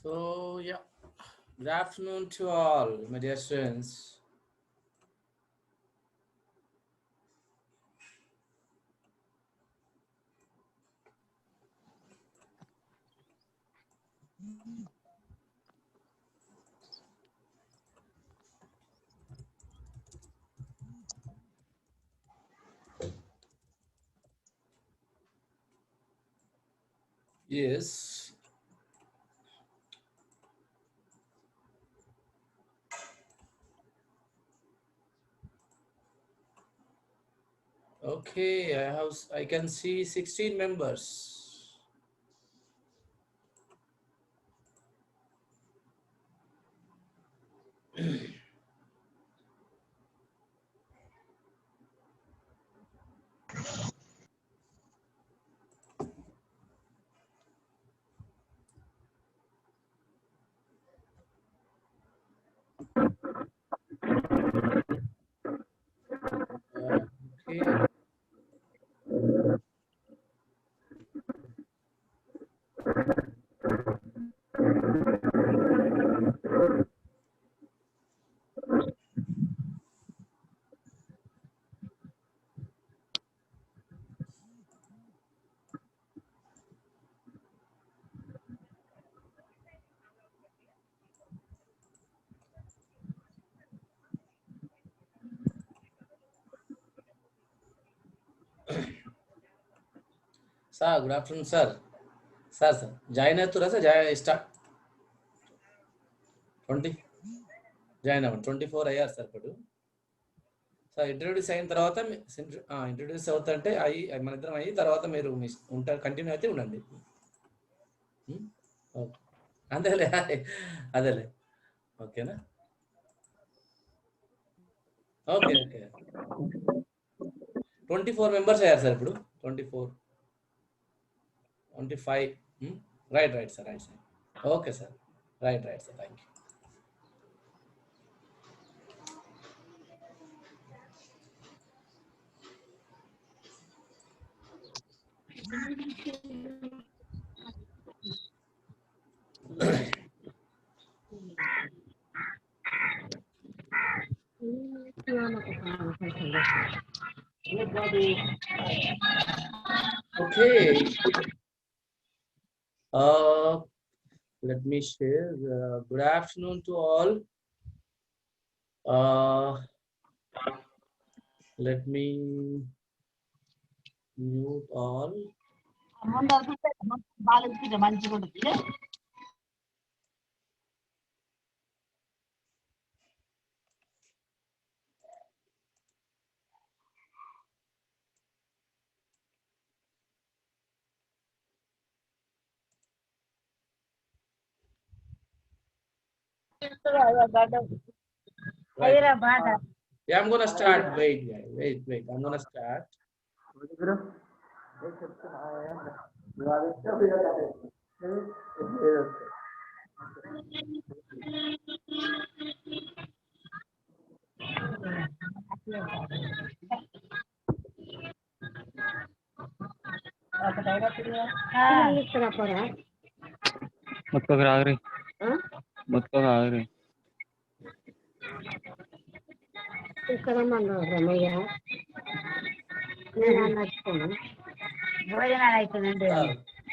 So yeah, good afternoon to all, my dear students. Yes. Okay, I can see 16 members. Okay. Sir, good afternoon, sir. Sir. Join అవుతురా sir start 20 join అవ్వండి 24 అయ్యారు sir ఇప్పుడు sir introduce అయిన తర్వాత introduce అవుతుంటే మన ఇద్దరం అయ్యి తర్వాత మీరు ఉంటారు కంటిన్యూ అయితే ఉండండి ఓకే అంతేలే అదేలే ఓకేనా ఓకే ఓకే 24 మెంబర్స్ అయ్యారు సార్ ఇప్పుడు 24 25 right sir okay sir right sir thank you Okay. Let me share. Good afternoon to all. Let me mute all. Right. Yeah, I'm gonna start. Wait. I'm gonna start.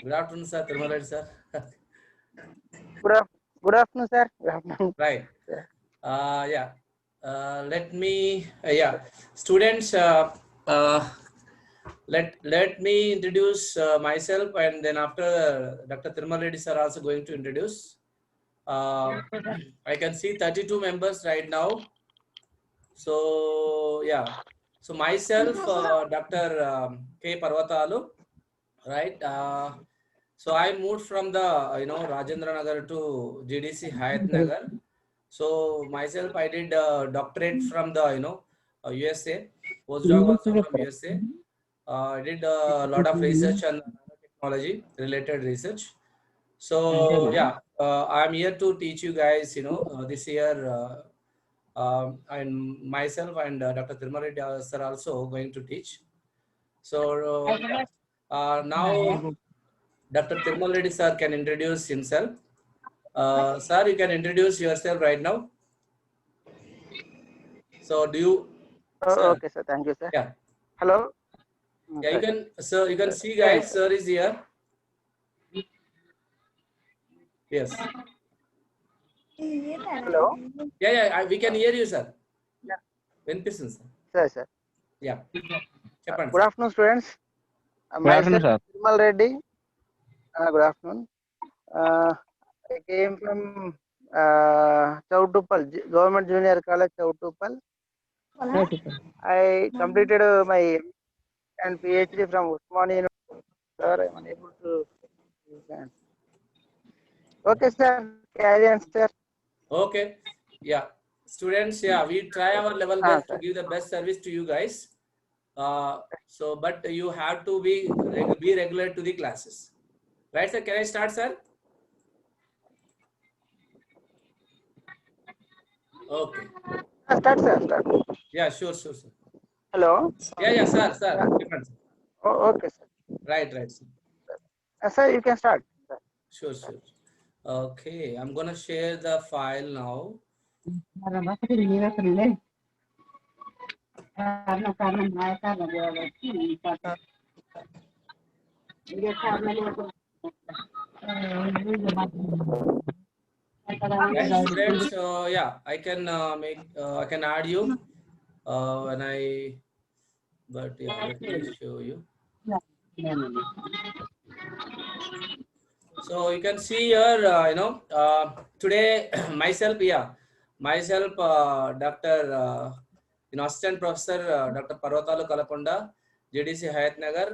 Good afternoon, sir. Tirumala sir. Good afternoon, sir. Right. Yeah. Let me. Yeah. Students. Let me introduce myself, and then after Dr. Tirumala Reddy sir also going to introduce. I can see 32 members right now. So yeah. So myself, Dr. K. Parvatalu, right? So I moved from the Rajendra Nagar to GDC Hayat Nagar. So myself, I did a doctorate from the USA, postdoc also from USA. I did a lot of research on technology related research. So yeah, I'm here to teach you guys. This year, and myself and Dr. Tirumala Reddy sir also going to teach. So now Dr. Tirumala Reddy sir can introduce himself. Sir, you can introduce yourself right now. So do you, sir? Okay, sir. Thank you, sir. Yeah. Hello. Yeah, you Sorry. can, sir, you can see Yes, guys, sir. sir is here. Yes. Hello. We can hear you, sir. Yeah. Viనిపిస్తుంది sir. Sir. Yeah. చెప్పండి Good sir. afternoon, students. Good afternoon, Myself, sir. Vimal Reddy. Good afternoon. I came from Chautupal, Government Junior College, Chautupal. I completed my and PhD from Usmania University. Sir, I am unable to. Okay, sir. Carry on, sir. Okay. Yeah. Students, yeah, we try our level best to Sir. give the best service to you guys. So, but you have to be regular to the classes. Right, sir? Can I start, sir? Okay. Start, sir. Start. Yeah, sure, sir. Hello. Yeah, sir. Different, sir. Okay, sir. Right, sir. Sir, you can start. Sure. Okay, I'm gonna share the file now. Right, students. Yeah, I can I can add you when I. But yeah, let me show you. So you can see here, today myself, Dr. Assistant Professor Dr. Parvatalu Kalaponda, JDC Hayat Nagar.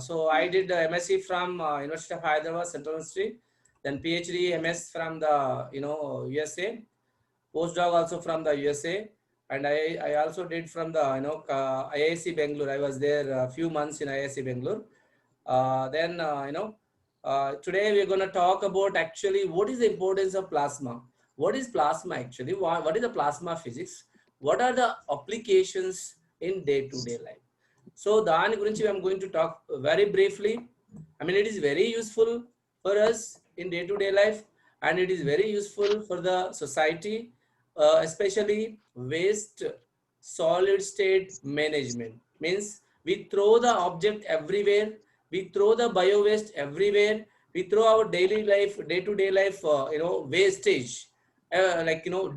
So I did MSc from University of Hyderabad, Central University, then PhD MS from the USA, postdoc also from the USA, and I also did from the IIC Bangalore. I was there a few months in IIC Bangalore. Today we're going to talk about actually what is the importance of plasma. What is plasma actually? What is the plasma physics? What are the applications in day-to-day life? So దాని గురించి I'm going to talk very briefly. I mean, it is very useful for us in day-to-day life, and it is very useful for the society, especially waste solid state management. Means we throw the object everywhere, we throw the bio waste everywhere, we throw our daily life, day-to-day life, wastage,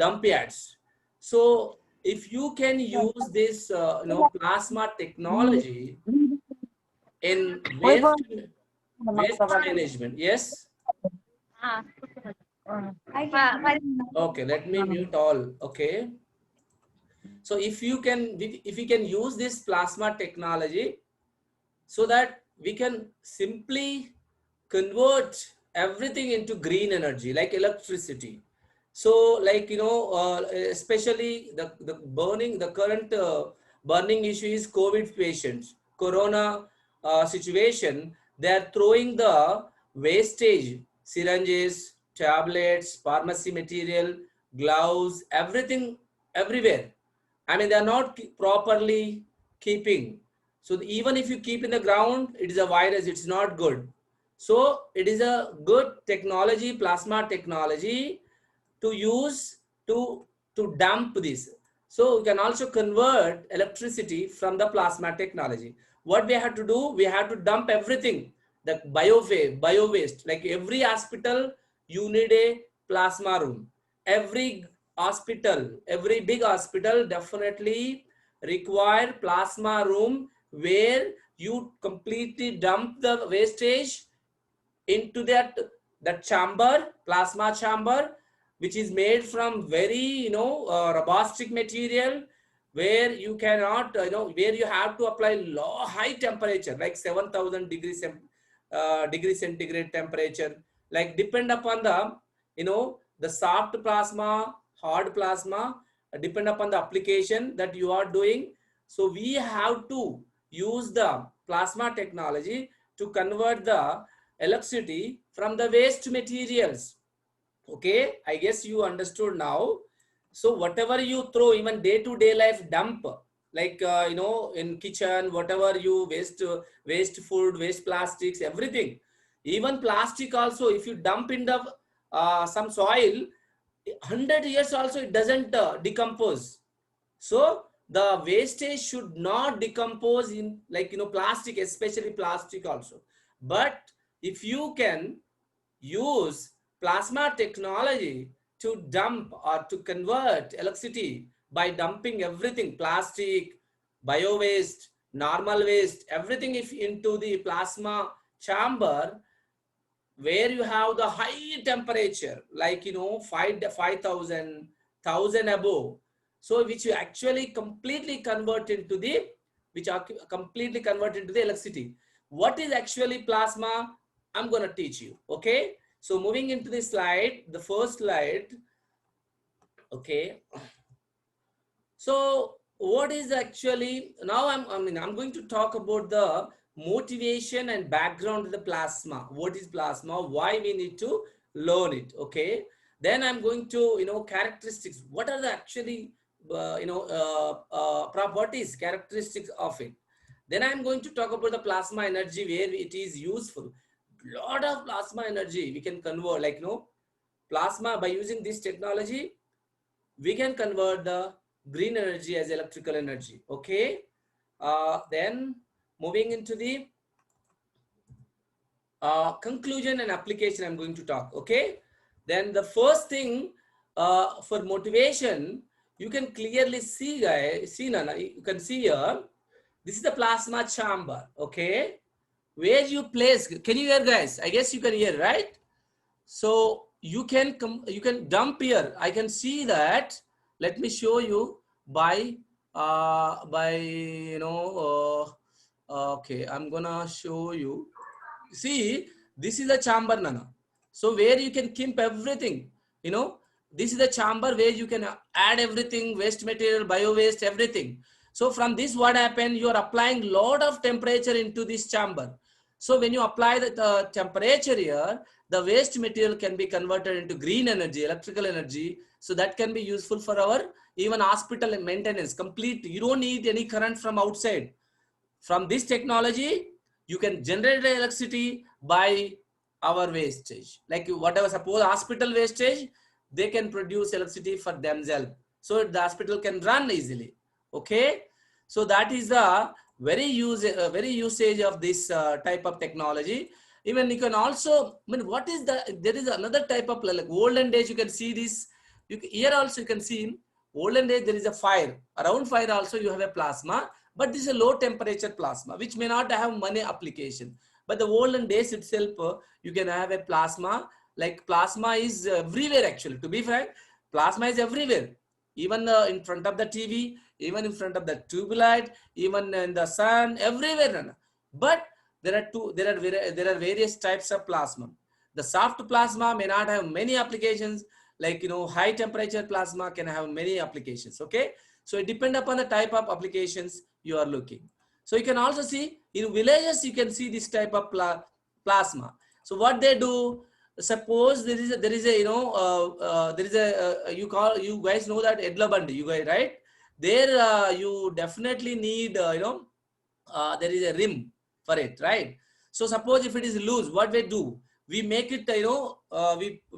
dump yards. So if you can use this plasma technology in waste management. Yes. Okay, let me mute all. Okay, so if you can use this plasma technology, so that we can simply convert everything into green energy like electricity. So especially the current burning issue is COVID patients, corona situation. They are throwing the wastage, syringes, tablets, pharmacy material, gloves, everything everywhere. I mean, they are not properly keeping. So even if you keep in the ground, it is a virus, it's not good. So it is a good technology, plasma technology, to use to dump this. So we can also convert electricity from the plasma technology. What we have to do, we have to dump everything, the bio waste. Like every hospital, you need a plasma room. Every hospital, every big hospital definitely require plasma room where you completely dump the wastage into that chamber, plasma chamber, which is made from very robust material, where you cannot where you have to apply high temperature like 7,000 degree centigrade temperature, like depend upon the the soft plasma, hard plasma, depend upon the application that you are doing. So we have to use the plasma technology to convert the electricity from the waste materials. Okay, I guess you understood now. So whatever you throw, even day-to-day life dump, like in kitchen, whatever you waste food, waste plastics, everything, even plastic also, if you dump in the some soil, 100 years also it doesn't decompose. So the wastage should not decompose in, like, plastic, especially plastic also. But if you can use plasma technology to dump or to convert electricity by dumping everything, plastic, bio waste, normal waste, everything, if into the plasma chamber, where you have the high temperature, like 5,000 above, so which you actually completely convert into the, which are completely convert into the electricity. What is actually plasma? I'm going to teach you. Okay, so moving into the slide, the first slide. Okay, so what is actually, now I'm going to talk about the motivation and background of the plasma. What is plasma? Why we need to learn it? Okay. Then I'm going to, characteristics. What are the actually, properties, characteristics of it? Then I'm going to talk about the plasma energy, where it is useful. Lot of plasma energy we can convert, like, plasma, by using this technology, we can convert the green energy as electrical energy. Okay. Then moving into the conclusion and application, I'm going to talk. Okay. Then the first thing, for motivation, you can clearly see, guys, see, Nana, you can see here, this is the plasma chamber. Okay, where you place, can you hear, guys? I guess you can hear, right? So you can come, you can dump here. I can see that. Let me show you by okay, I'm gonna show you. See, this is the chamber, Nana. So where you can keep everything, this is the chamber where you can add everything, waste material, bio waste, everything. So from this, what happened? You are applying lot of temperature into this chamber. So when you apply the temperature here, the waste material can be converted into green energy, electrical energy. So that can be useful for our even hospital maintenance. Complete. You don't need any current from outside. From this technology, you can generate electricity by our wastage. Like whatever, suppose hospital wastage, they can produce electricity for themselves. So the hospital can run easily. Okay. So that is the very usage of this type of technology. Even you can also, I mean, what is there is another type of, like olden days, you can see this. Here also you can see olden days there is a fire. Around fire also you have a plasma, but this is a low temperature plasma, which may not have many application. But the olden days itself, you can have a plasma. Like plasma is everywhere actually. To be frank, plasma is everywhere. Even in front of the TV, even in front of the tube light, even in the sun, everywhere. But there are various types of plasma. The soft plasma may not have many applications. Like high temperature plasma can have many applications. Okay, so it depends upon the type of applications you are looking. So you can also see in villages, you can see this type of plasma. So what they do, suppose there is a there is a you guys know that Edla Bandi, you guys, right? There you definitely need there is a rim for it, right? So suppose if it is loose, what we do, we make it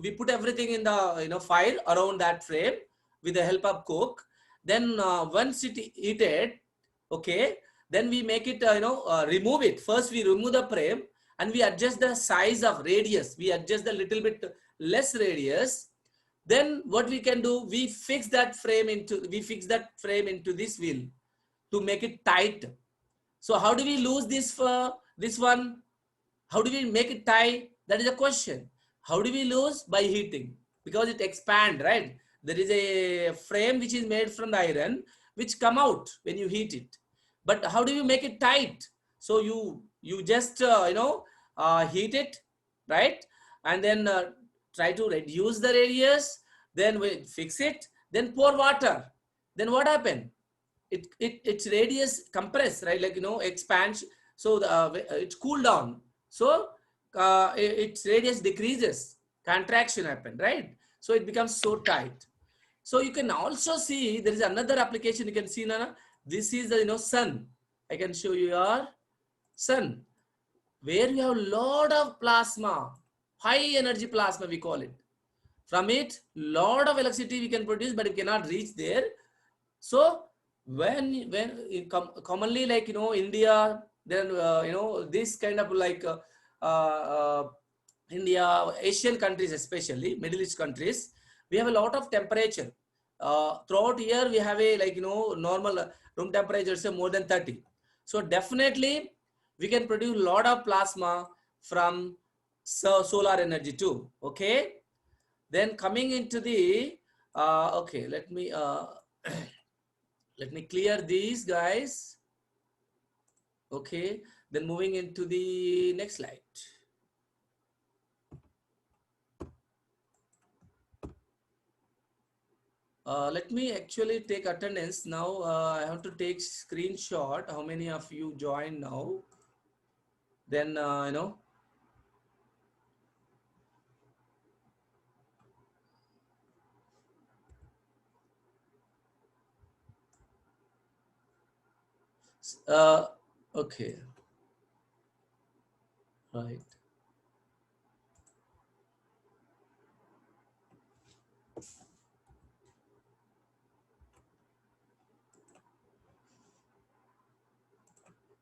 we put everything in the fire around that frame with the help of coke. Then once it heated, okay, then we make it remove it. First we remove the frame and we adjust the size of radius, we adjust the little bit less radius. Then what we can do, we fix that frame into this wheel to make it tight. So how do we lose this one? How do we make it tight? That is a question. How do we lose? By heating, because it expand, right? There is a frame which is made from the iron which come out when you heat it. But how do you make it tight? So you just heat it, right? And then try to reduce the radius. Then we fix it. Then pour water. Then what happened? Its radius compress, right? Like expands. So it's cool down. So its radius decreases. Contraction happen, right? So it becomes so tight. So you can also see there is another application. You can see, Nana. This is the sun. I can show you your sun, where you have a lot of plasma, high energy plasma we call it. From it, lot of electricity we can produce, but it cannot reach there. So when commonly, like, you know, India, then you know, this kind of like India, Asian countries, especially Middle East countries, we have a lot of temperature. Throughout year, we have a, like, you know, normal room temperature say more than 30. So definitely we can produce a lot of plasma from solar energy too. Okay. Then coming into the okay, let me let me clear these guys. Okay. Then moving into the next slide. Let me actually take attendance now. I have to take screenshot. How many of you join now? Then you know. Okay. Right.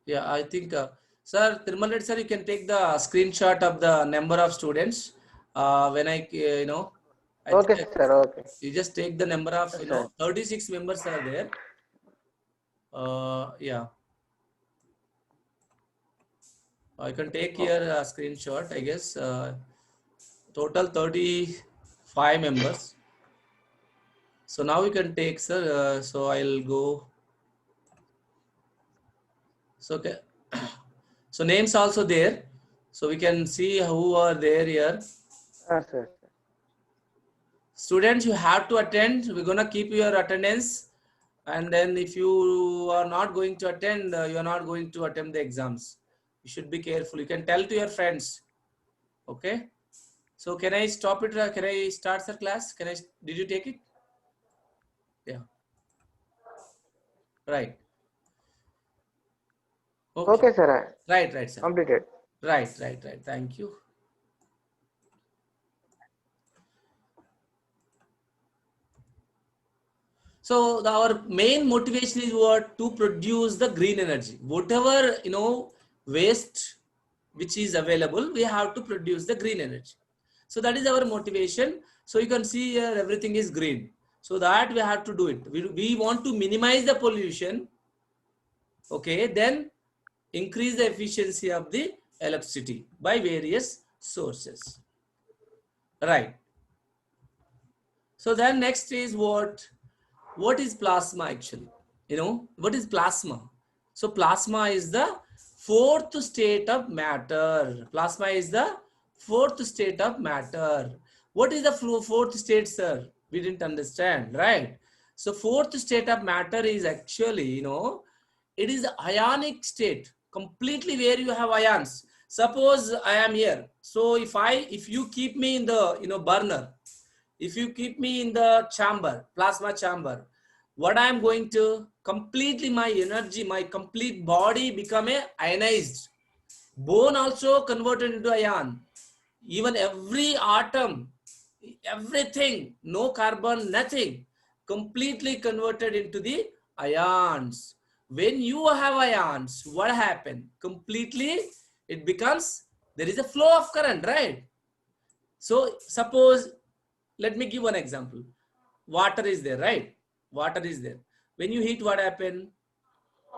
Yeah, I think, sir, Tirmal Reddy, sir, you can take the screenshot of the number of students. When I, you know, I Okay, think sir. Okay. you just take the number of, Yes, you sir. know, 36 members are there. Yeah, I can take here a screenshot, I guess. Total 35 members. So now you can take, sir. So I'll go. So, okay. So names also there. So we can see who are there here. Yes, sir. Students, you have to attend. We're gonna keep your attendance, and then if you are not going to attend, you are not going to attempt the exams. You should be careful. You can tell to your friends. Okay. So can I stop it? Can I start the class? Can I? Did you take it? Yeah. Right. Okay. Okay, sir. Right. Right, sir. Completed. Right. Right. Right. Thank you. So our main motivation is what? To produce the green energy. Whatever, you know, waste which is available, we have to produce the green energy. So that is our motivation. So you can see here everything is green. So that we have to do it. We want to minimize the pollution. Okay, then increase the efficiency of the electricity by various sources. Right. So then next is what is plasma actually? You know, what is plasma? So plasma is the fourth state of matter. Plasma is the fourth state of matter. What is the fourth state, sir? We didn't understand, right? So fourth state of matter is actually, you know, it is the ionic state, completely where you have ions. Suppose I am here. So if you keep me in the, you know, burner, if you keep me in the chamber, plasma chamber, what I am going to completely my energy, my complete body become a ionized. Bone also converted into ion. Even every atom, everything, no carbon, nothing, completely converted into the ions. When you have ions, what happened? Completely, it becomes, there is a flow of current, right? So suppose, let me give one example. Water is there, right? Water is there. When you heat, what happen?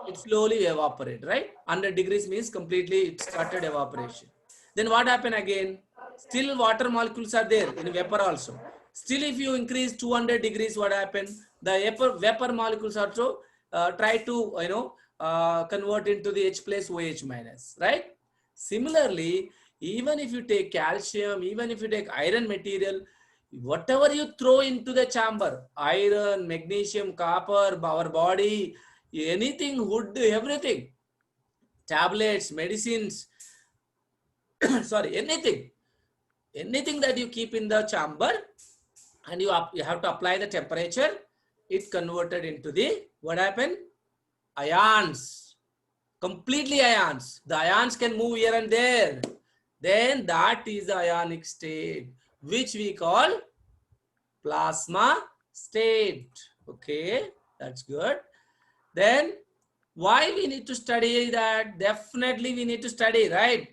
It slowly evaporate, right? 100 degrees means completely it started evaporation. Then what happen again? Still water molecules are there in vapor also. Still if you increase 200 degrees, what happen? The vapor molecules also try to, you know, convert into the H plus OH minus, right? Similarly, even if you take calcium, even if you take iron material, whatever you throw into the chamber, iron, magnesium, copper, our body, anything, wood, everything, tablets, medicines, sorry, anything that you keep in the chamber, and you have to apply the temperature, it converted into the, what happened? Ions, completely ions. The ions can move here and there. Then that is the ionic state, which we call plasma state. Okay, that's good. Then why we need to study that? Definitely we need to study, right?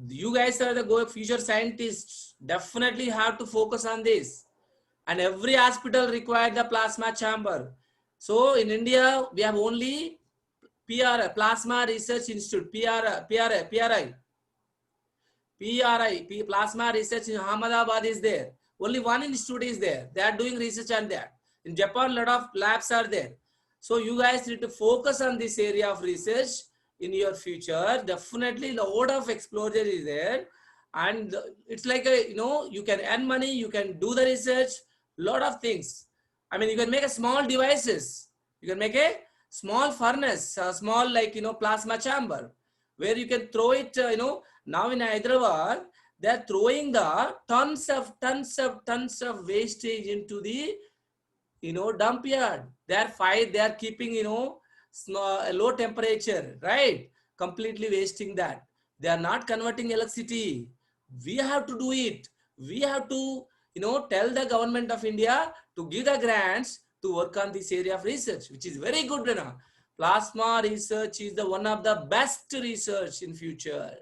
You guys are the future scientists. Definitely have to focus on this. And every hospital require the plasma chamber. So in India, we have only PRI, Plasma Research Institute, Plasma Research in Ahmedabad is there. Only one institute is there. They are doing research on that. In Japan, a lot of labs are there. So you guys need to focus on this area of research in your future. Definitely a lot of exposure is there. And it's like a, you can earn money, you can do the research, lot of things. I mean, you can make a small devices. You can make a small furnace, a small plasma chamber where you can throw it, now in Hyderabad, they are throwing the tons of wastage into the, dump yard. They are keeping, small, low temperature, right? Completely wasting that. They are not converting electricity. We have to do it. We have to, tell the government of India to give the grants to work on this area of research, which is very good, Plasma research is the one of the best research in future,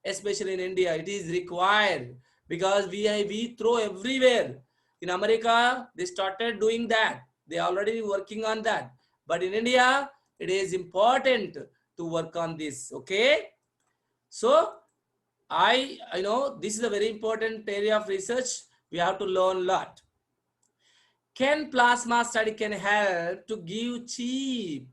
especially in India. It is required because we throw everywhere. In America, they started doing that. They are already working on that. But in India, it is important to work on this. Okay. So this is a very important area of research. We have to learn a lot. Can plasma study can help to give cheap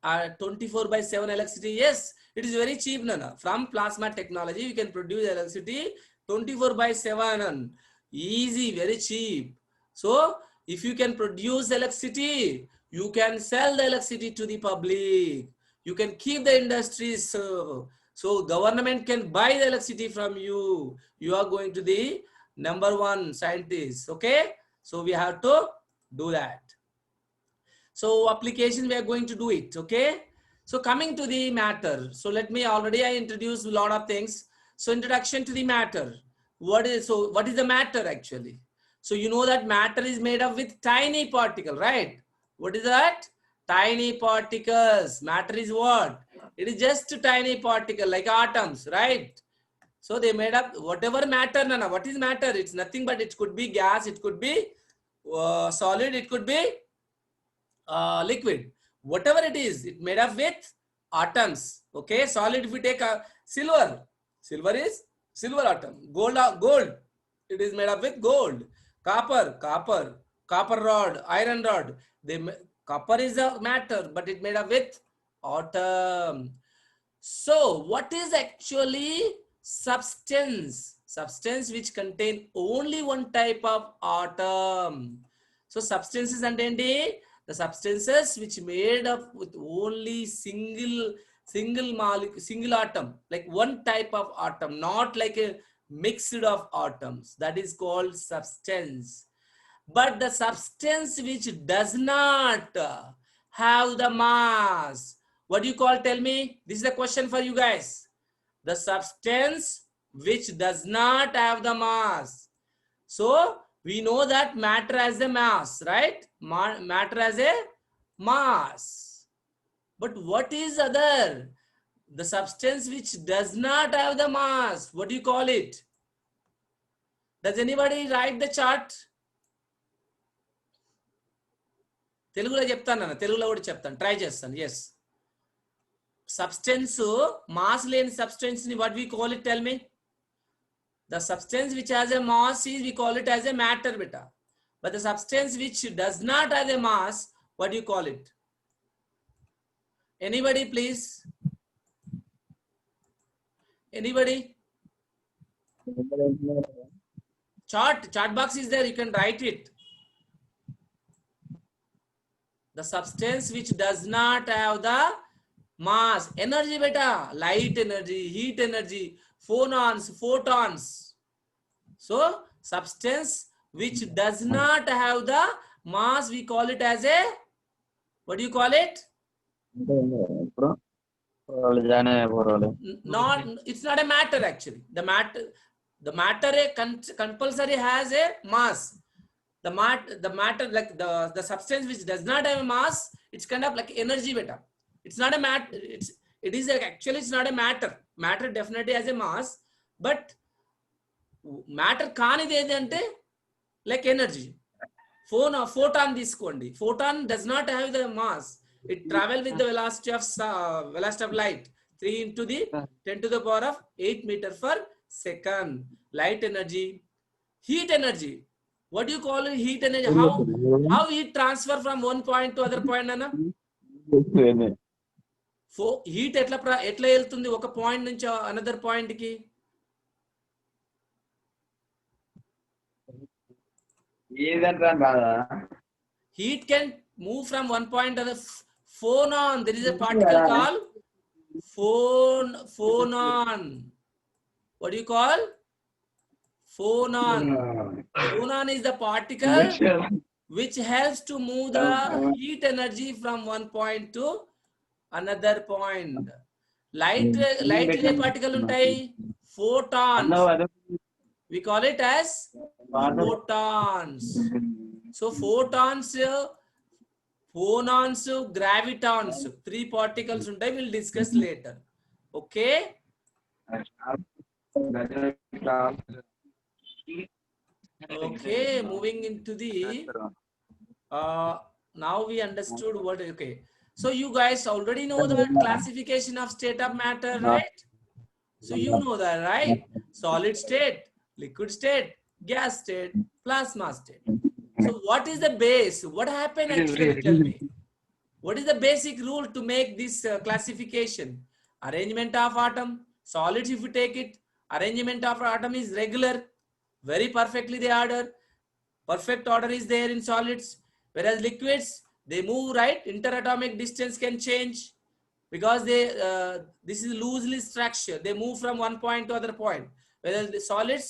24/7 electricity? Yes, it is very cheap, Nana. From plasma technology, you can produce electricity 24/7. Easy, very cheap. So, if you can produce electricity, you can sell the electricity to the public. You can keep the industries. So, government can buy the electricity from you. You are going to the #1 scientist. Okay. So, we have to do that. So application, we are going to do it. Okay. So coming to the matter. So let me I introduced a lot of things. So introduction to the matter. What is the matter actually? So you know that matter is made up with tiny particle, right? What is that? Tiny particles. Matter is what? It is just a tiny particle like atoms, right? So they made up whatever matter, Nana. What is matter? It's nothing but it could be gas, it could be solid, it could be liquid. Whatever it is, it made up with atoms. Okay, solid. If we take a silver is silver atom. Gold, it is made up with gold. Copper rod, iron rod. Copper is a matter, but it made up with atom. So what is actually substance? Substance which contain only one type of atom. So substances and the substances which made up with only single molecule, single atom, like one type of atom, not like a mixed of atoms. That is called substance. But the substance which does not have the mass, what do you call? Tell me. This is a question for you guys. The substance which does not have the mass. So we know that matter has a mass, right? Matter has a mass. But what is other? The substance which does not have the mass. What do you call it? Does anybody write the chart? తెలుగులో చెప్తాను అన్న, తెలుగులో కూడా చెప్తాను, try చేస్తాను. Yes, substance mass లేని substance ని what we call it? Tell me. The substance which has a mass is, we call it as a matter, beta. But the substance which does not have a mass, what do you call it? Anybody, please? Anybody? Chart box is there, you can write it. The substance which does not have the mass. Energy, beta. Light energy, heat energy, photons. So substance which does not have the mass, we call it as a, what do you call it? Not, it's not a matter actually. The matter compulsory has a mass. the matter, like the substance which does not have a mass, it's kind of like energy beta. It's not a matter. It is actually it's not a matter. Matter definitely has a mass, but matter కానిది ఏది అంటే like energy. Photon తీసుకోండి. Photon does not have the mass. It travel with the velocity of light, 3 into the 10 to the power of 8 meter per second. Light energy, heat energy. What do you call it? Heat energy. How heat transfer from one point to other point అన్న? Heat ఎట్లా వెళ్తుంది ఒక point నుంచి another point కి? Heat can move from one point to the phonon. There is a particle called phonon. What do you call? Phonon. Phonon is the particle which helps to move the heat energy from one point to another point. Light ray particle ఉంటాయి, photons. We call it as photons. So photons, phonons, gravitons, 3 particles ఉంటాయి. We'll discuss later. Okay. Okay, moving into the now we understood what. Okay, so you guys already know the classification of state of matter, right? So you know that, right? Solid state, liquid state, gas state, plasma state. So what is the base? What happened actually? Tell me. What is the basic rule to make this classification? Arrangement of atom. Solids, if you take it, arrangement of atom is regular. Very perfectly they order. Perfect order is there in solids. Whereas liquids, they move, right? Interatomic distance can change because this is loosely structured. They move from one point to other point. Whereas the solids,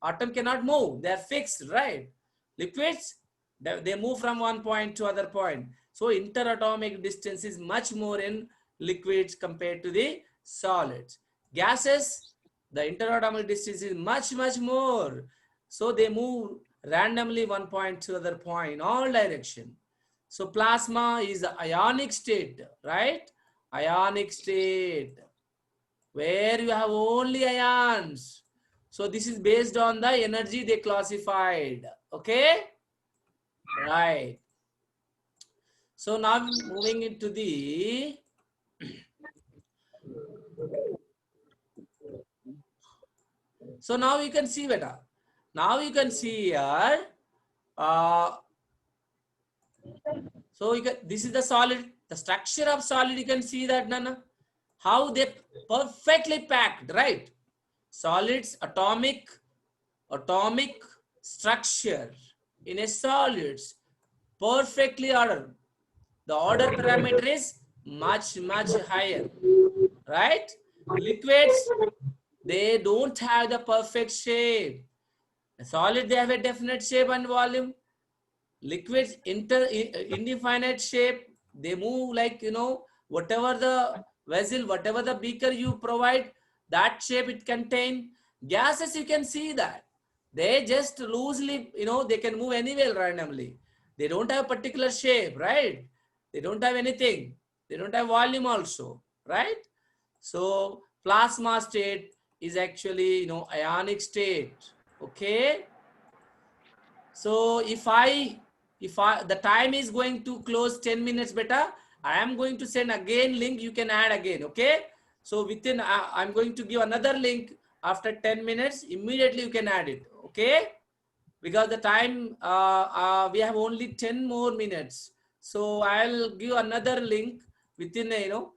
atom cannot move. They are fixed, right? Liquids, they move from one point to other point. So interatomic distance is much more in liquids compared to the solids. Gases, the interatomic distance is much more. So they move randomly one point to other point in all direction. So plasma is the ionic state, right? Ionic state, where you have only ions. So this is based on the energy they classified. Okay, right? So now moving into the so now you can see better. Now you can see here. So you can, this is the solid, the structure of solid. You can see that, Nana, how they perfectly packed, right? Solids, atomic structure in a solids, perfectly ordered. The order parameter is much higher, right? Liquids, they don't have the perfect shape. A solid, they have a definite shape and volume. Liquids, indefinite shape. They move like, you know, whatever the vessel, whatever the beaker you provide, that shape it contain. Gases, you can see that they just loosely, you know, they can move anywhere randomly. They don't have particular shape, right? They don't have anything. They don't have volume also, right? So plasma state is actually, you know, ionic state. Okay, so if the time is going to close 10 minutes better, I am going to send again link. You can add again. Okay, so within I'm going to give another link after 10 minutes. Immediately you can add it. Okay, because the time we have only 10 more minutes. So I'll give another link within 7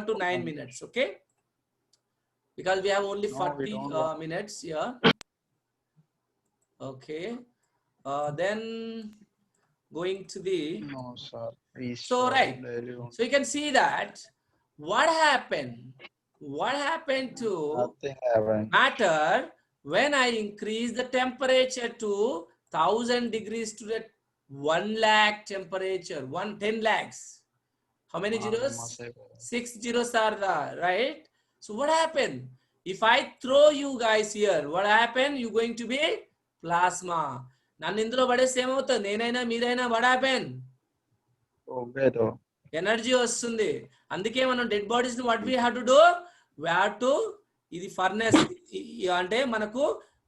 to 9 minutes. Okay, because we have only 40 minutes here. Okay, then going to the so right, so you can see that what happened to matter when I increase the temperature to 1000 degrees to the 1 lakh temperature, 10 lakhs. How many zeros? 6 zeros are there, right? So what happened if I throw you guys here? What happened? You're going to be plasma. నన్ను ఇందులో పడేస్తే ఏమవుతుంది? నేనైనా మీరైనా what happen? Energy వస్తుంది. అందుకే మనం dead bodies ని what we have to do, we have to, ఇది ఫర్నెస్ అంటే మనకు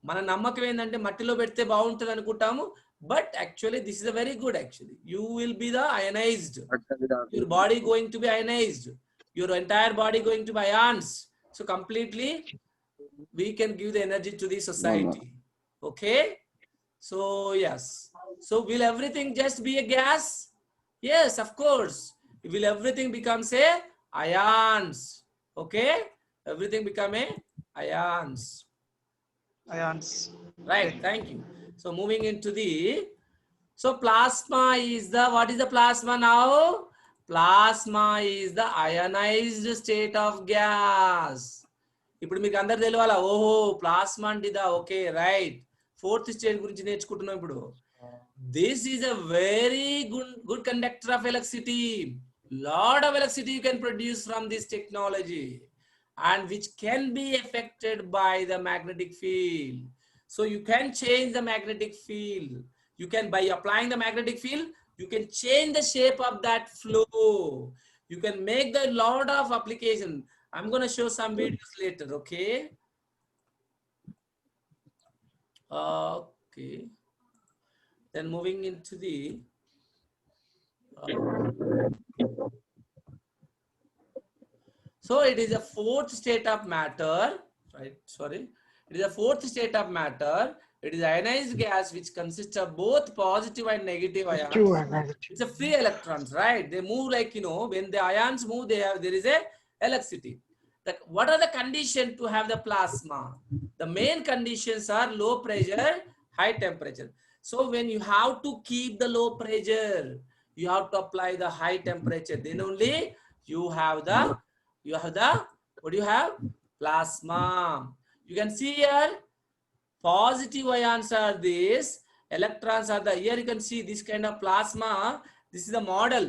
మన నమ్మకం ఏంటంటే మట్టిలో పెడితే బాగుంటుంది అనుకుంటాము. But actually this is a very good. Actually you will be the ionized, your body going to be ionized, your entire body going to be ions. So completely we can give the energy to the society. Okay, so yes, so will everything just be a gas? Yes, of course. Will everything becomes a ions? Okay, everything become a ions. Right, thank you. So moving into the, so plasma is the, what is the plasma now? Plasma is the ionized state of gas. ఇప్పుడు మీకు అందరు తెలియాలా, ఓహో plasma అంటే ఇదా, okay right. Fourth state గురించి నేర్చుకుంటున్నాం ఇప్పుడు. This is a very good conductor of electricity. Lot of electricity you can produce from this technology and which can be affected by the magnetic field. So you can change the magnetic field. You can, by applying the magnetic field, you can change the shape of that flow. You can make the lot of application. I'm going to show some videos later. Okay. Okay. Then moving into the so it is a fourth state of matter, right? Sorry, it is a fourth state of matter. It is ionized gas which consists of both positive and negative ions. It's a free electrons, right? They move like, you know, when the ions move, there is a electricity. What are the conditions to have the plasma? The main conditions are low pressure, high temperature. So when you have to keep the low pressure, you have to apply the high temperature. Then only you have the, what do you have? Plasma. You can see here, positive ions are this, electrons are the, here you can see this kind of plasma. This is the model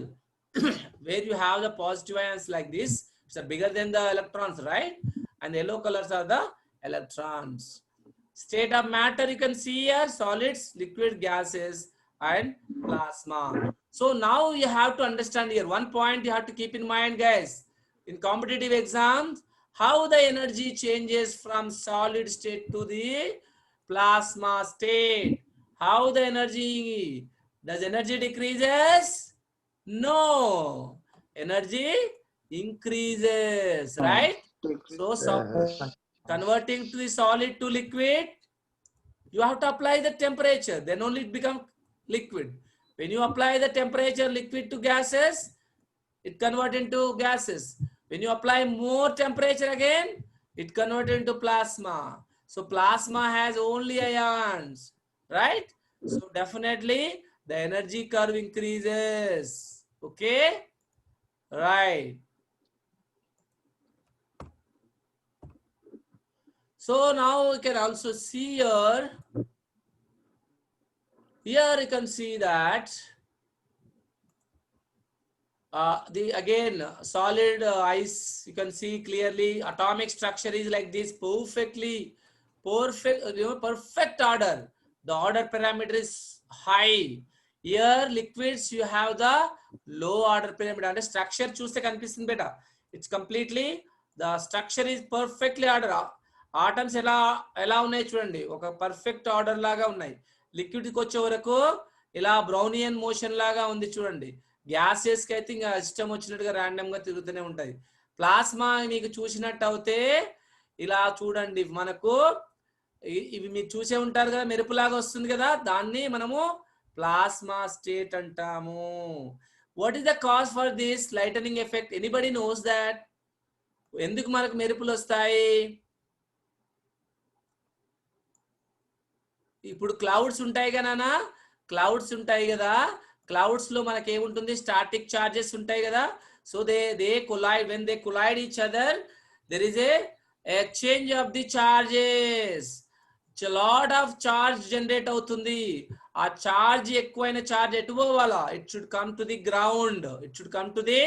where you have the positive ions like this. It's bigger than the electrons, right? And the yellow colors are the electrons. State of matter you can see here, solids, liquid, gases, and plasma. So now you have to understand here one point you have to keep in mind, guys. In competitive exams, how the energy changes from solid state to the plasma state. How the energy, does energy decreases? No, energy increases, right? So converting to the solid to liquid, you have to apply the temperature, then only it becomes liquid. When you apply the temperature liquid to gases, it converts into gases. When you apply more temperature again, it converts into plasma. So plasma has only ions, right? So definitely the energy curve increases. Okay, right. So now we can also see here, you can see that the again solid ice, you can see clearly atomic structure is like this, perfect order. The order parameter is high. Here liquids you have the low order parameter, and structure చూస్తే కనిపిస్తుంది బేటా. It's completely, the structure is perfectly order. Atoms ఎలా ఉన్నాయి చూడండి, ఒక perfect order లాగా ఉన్నాయి. లిక్విడ్కి వచ్చే వరకు ఇలా బ్రౌనియన్ మోషన్ లాగా ఉంది చూడండి. గ్యాసెస్ కి అయితే ఇంకా ఇష్టం వచ్చినట్టుగా ర్యాండమ్ గా తిరుగుతూనే ఉంటాయి. ప్లాస్మా మీకు చూసినట్టు అయితే ఇలా చూడండి, మనకు ఇవి మీరు చూసే ఉంటారు కదా, మెరుపులాగా వస్తుంది కదా, దాన్ని మనము ప్లాస్మా స్టేట్ అంటాము. What is the cause for this lightening effect? Anybody knows that? ఎందుకు మనకు మెరుపులు వస్తాయి? ఇప్పుడు క్లౌడ్స్ ఉంటాయి కదా నాన్న, క్లౌడ్స్ ఉంటాయి కదా, క్లౌడ్స్ లో మనకి ఏముంటుంది, స్టాటిక్ చార్జెస్ ఉంటాయి కదా. So they collide, when they collide each other there is a exchange of the charges. Lot of charge generate అవుతుంది. ఆ చార్జ్ ఎక్కువైన చార్జ్ ఎటు పోవాలా? It should come to the ground, it should come to the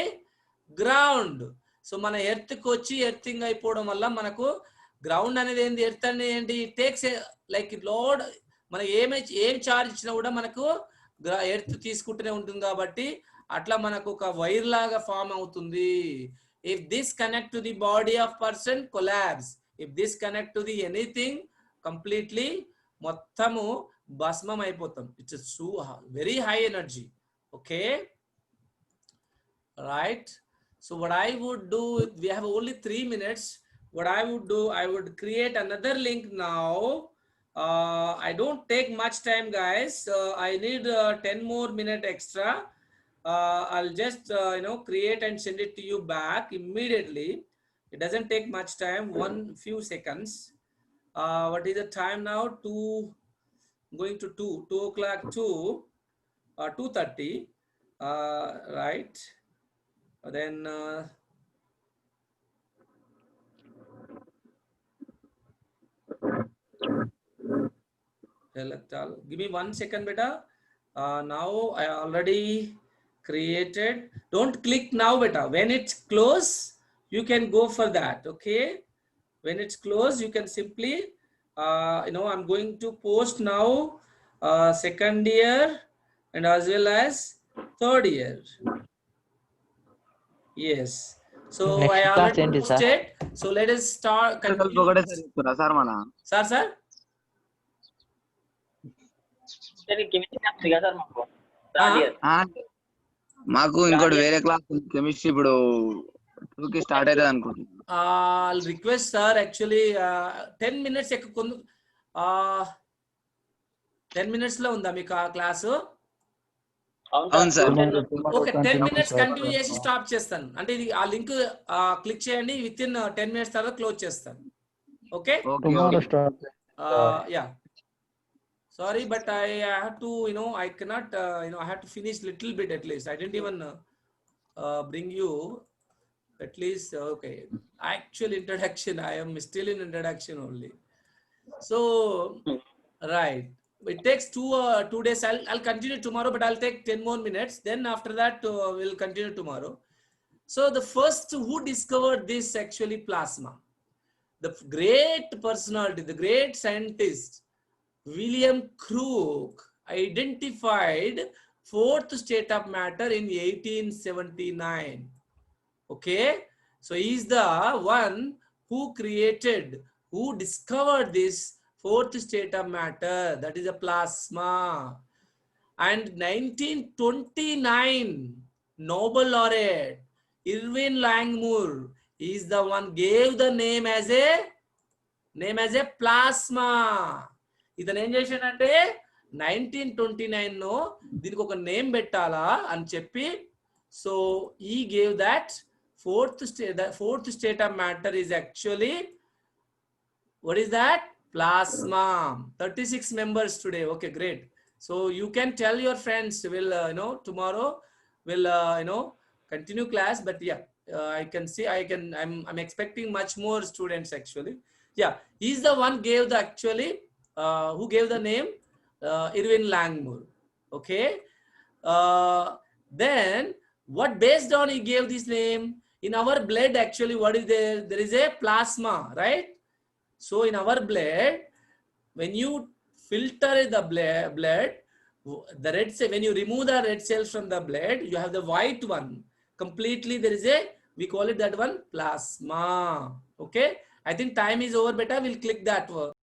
ground. So మన earth కి వచ్చి earthing అయిపోవడం వల్ల మనకు గ్రౌండ్ అనేది ఏంటి, ఎర్త్ అనేది ఏంటి, ఇట్ టేక్స్ లైక్ లోడ్, మనం ఏం చార్జ్ ఇచ్చినా కూడా మనకు ఎర్త్ తీసుకుంటూనే ఉంటుంది కాబట్టి అట్లా మనకు ఒక వైర్ లాగా ఫామ్ అవుతుంది. If this connect to the body of person collapse, if this connect to the anything completely మొత్తము భస్మం అయిపోతాం. It's very high energy. Okay, right? So what I would do, we have only 3 minutes. What I would do, I would create another link now. I don't take much time, guys. I need 10 more minute extra. I'll just create and send it to you back immediately. It doesn't take much time, few seconds. What is the time now? Going to 2 o'clock to 2:30, right? Then give me 1 second, beta. Now I already created. Don't click now, beta. When it's close, you can go for that. Okay, when it's close, you can simply I'm going to post now second year and as well as third year. Yes, so Next I class already ఏంటి sir? posted. So let us start. ఒకటేసారి sir మన Sir. మాకు ఇంకోటి వేరే class chemistry ఇప్పుడు 2 కి start అవుతుంది అనుకుంటున్నాను. I'll request sir actually 10 minutes 10 minutes లో ఉందా మీకు ఆ క్లాసు? అవును సార్. ఓకే, 10 minutes కంటిన్యూ చేసి స్టాప్ చేస్తాను. అంటే ఇది ఆ లింక్ క్లిక్ చేయండి, విత్ ఇన్ 10 minutes తర్వాత క్లోజ్ చేస్తాను. Okay, yeah, sorry but I have to I cannot I have to finish little bit at least. I didn't even bring you at least. Okay, actual introduction, I am still in introduction only. So right, it takes 2 days. I'll continue tomorrow, but I'll take 10 more minutes. Then after that we'll continue tomorrow. So the first who discovered this actually plasma, the great personality, the great scientist William Crook identified fourth state of matter in 1879. Okay, so he is the one who discovered this fourth state of matter, that is a plasma. And 1929 Nobel laureate Irving Langmuir is the one gave the name as a plasma. ఇతను ఏం చేశాడంటే 1929 లో దీనికి ఒక name పెట్టాలా అని చెప్పి, so he gave that fourth state of matter is actually, what is that? Plasma. 36 members today. Okay, great. So you can tell your friends. Will tomorrow will continue class, but yeah, I can see I'm expecting much more students actually. Yeah, he's the one gave the actually who gave the name Irving Langmuir. Okay, then what based on he gave this name? In our blood actually, what is there? There is a plasma, right? So in our blood, when you filter the blood, the red cell, when you remove the red cells from the blood, you have the white one. Completely there is we call it that one plasma. Okay, I think time is over, beta. We'll click that one.